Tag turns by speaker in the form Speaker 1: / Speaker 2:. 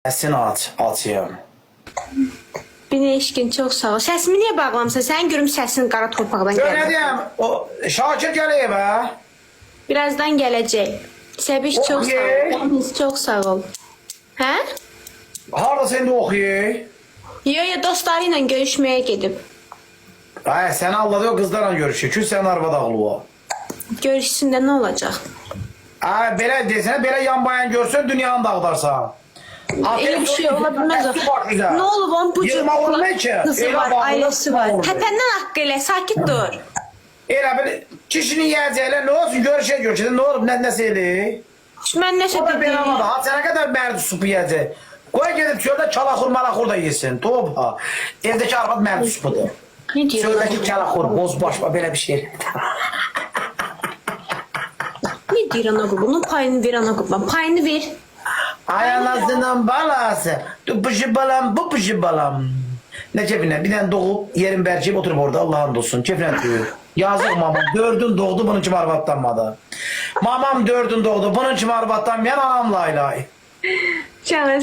Speaker 1: Səsini açayım.
Speaker 2: Beni eşkin çok sağ ol. Səsimi niye bağlamısan? Sen görüm səsin qara torpaqdan
Speaker 1: Gör ne
Speaker 2: gəlir.
Speaker 1: diyeyim? O Şakir gələyib ha?
Speaker 2: Birazdan gələcək. Səbiş çok sağ
Speaker 1: Okey.
Speaker 2: ol. Deniz çok sağ ol. Hə?
Speaker 1: Harada sen de okuyay?
Speaker 2: Yo dostları ilə görüşməyə gedib.
Speaker 1: Ay sen Allah'da o kızlarla görüşüyor. Çünkü sen arvada ağlı o.
Speaker 2: Görüşsündə nə olacaq?
Speaker 1: Ay belə desene belə yan bayan görsün dünyanı dağıdarsan.
Speaker 2: Elə bir şey ola bilməz o. Nə olub onun bu cür kızı var, ailəsi var. Təpəndən haqqı elə, sakit dur.
Speaker 1: Elə bir kişinin yiyəcəklər ne olsun görüşə ne olub nə nəsəli?
Speaker 2: Mən nəsə
Speaker 1: O da belə
Speaker 2: dedim.
Speaker 1: var. Ha sənə qədər mərd supu yiyəcək. Qoy gedib çöldə çalaxur malaxur da yesin. Topa. Evdeki arvad mərd supudur.
Speaker 2: Ne diyor?
Speaker 1: Çöldəki çalaxur bozbaş belə bir şey.
Speaker 2: Ne diyor ana qurban? Payını ver ana qurban. Payını ver.
Speaker 1: Ay anasının balası. Pışı balam bu pışı balam. Ne keyfine bir tane doğup yerin berçeyip oturup orada Allah'ın dostun. Keyfine diyor. Yazık mamam. Dördün doğdu bunun için arvatlanmadı. Mamam dördün doğdu bunun için arvatlanmayan anamla ilahi.
Speaker 2: Canım